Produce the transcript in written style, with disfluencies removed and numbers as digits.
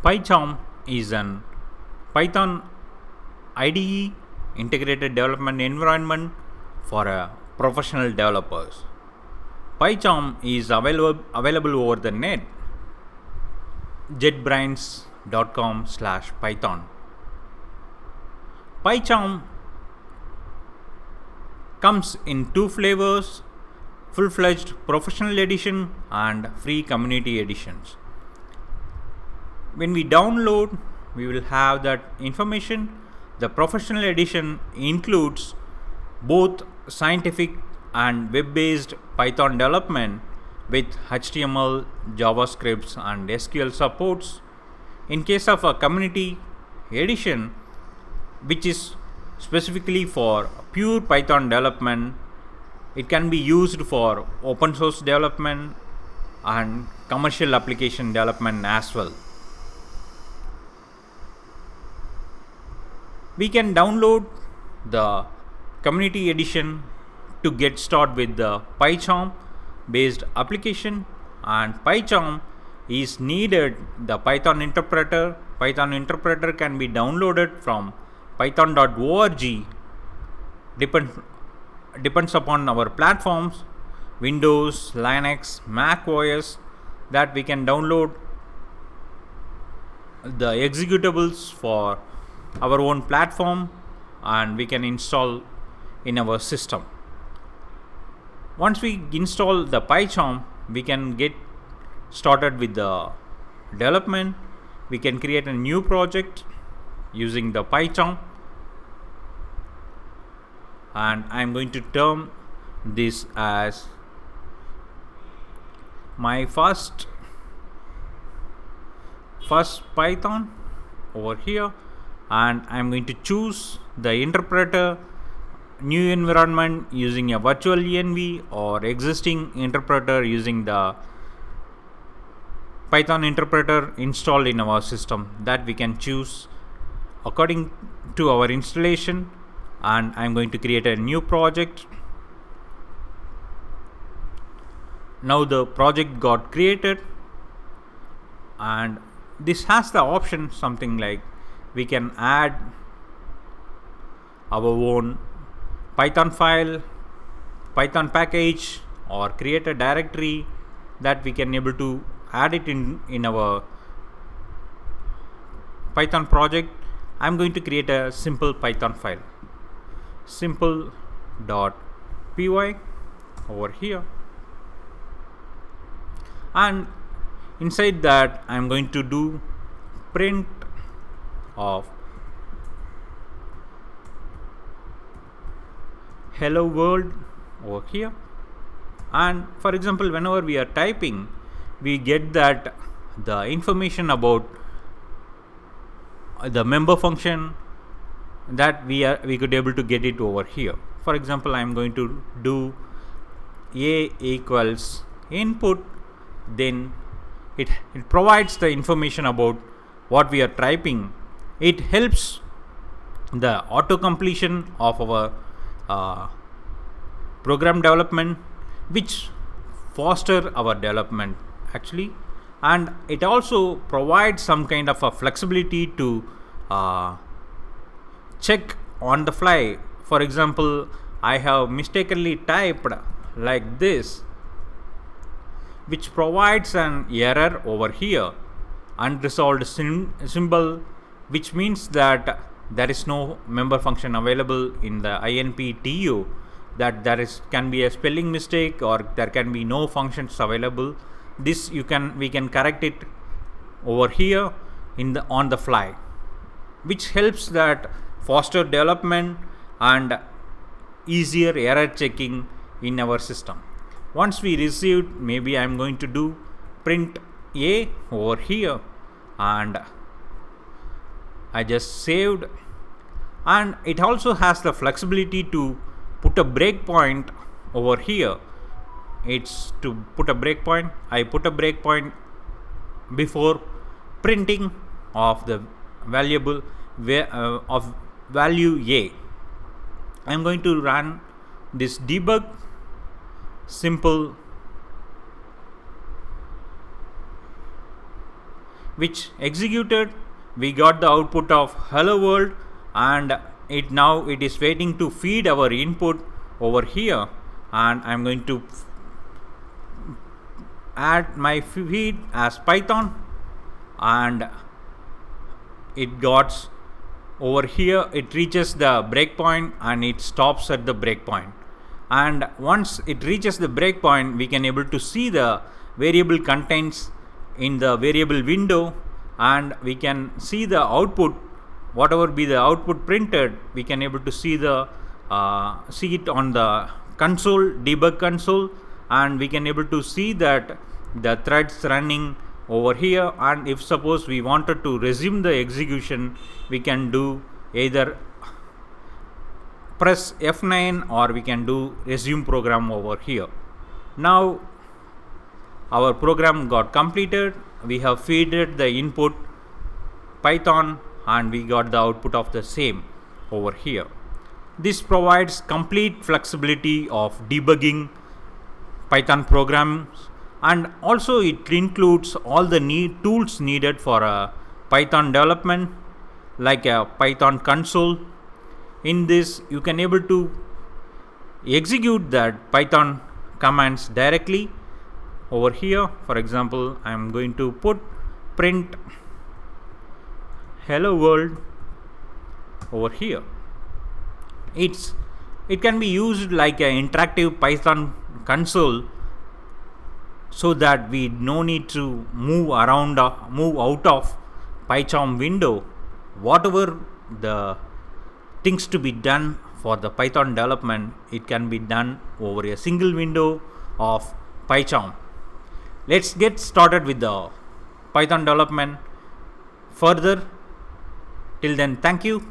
PyCharm is an Python IDE integrated development environment for professional developers. PyCharm is available over the net jetbrains.com/python. PyCharm comes in two flavors: full-fledged professional edition and free community editions. When we download, we will have that information. The professional edition includes both scientific and web-based Python development with HTML, JavaScripts and SQL supports. In case of a community edition, which is specifically for pure Python development, it can be used for open source development and commercial application development as well. We can download the community edition to get started with the PyCharm based application, and PyCharm is needed the Python interpreter. Python interpreter can be downloaded from python.org. Depends upon our platforms, Windows, Linux, Mac OS, that we can download the executables for our own platform and we can install in our system. Once we install the PyCharm, we can get started with the development. We can create a new project using the PyCharm, and I am going to term this as my first Python over here, and I am going to choose the interpreter, new environment using a virtual env or existing interpreter using the Python interpreter installed in our system, that we can choose according to our installation. And I'm going to create a new project. Now the project got created, and this has the option something like we can add our own Python file, Python package, or create a directory that we can able to add it in our Python project. I'm going to create a simple Python file, simple.py over here, and inside that I'm going to do print of hello world over here. And for example, whenever we are typing, we get that the information about the member function that we could able to get it over here. For example, I am going to do a equals input, then it provides the information about what we are typing. It helps the auto completion of our program development, which foster our development actually, and it also provides some kind of a flexibility to check on the fly. For example, I have mistakenly typed like this, which provides an error over here, unresolved symbol, which means that there is no member function available in the INPTU, that can be a spelling mistake or there can be no functions available. This we can correct it over here on the fly, which helps that foster development and easier error checking in our system. Once we received, maybe I am going to do print a over here, and I just saved. And it also has the flexibility to put a breakpoint over here. It's to put a breakpoint. I put a breakpoint before printing of the variable of value a. I'm going to run this debug simple which executed, we got the output of hello world, and it is waiting to feed our input over here, and I'm going to add my feed as Python, and it got over here, it reaches the breakpoint and it stops at the breakpoint. And once it reaches the breakpoint, we can able to see the variable contents in the variable window, and we can see the output, whatever be the output printed, we can able to see see it on the console, debug console, and we can able to see that the threads running over here. And if suppose we wanted to resume the execution, we can do either press F9 or we can do resume program over here. Now our program got completed. We have fed the input Python and we got the output of the same over here. This provides complete flexibility of debugging Python programs, and also it includes all the tools needed for a Python development, like a Python console. In this, you can able to execute that Python commands directly over here. For example, I am going to put print hello world over here. It can be used like an interactive Python console, so that we no need to move out of PyCharm window. Whatever the things to be done for the Python development, it can be done over a single window of PyCharm. Let's get started with the Python development further. Till then, thank you.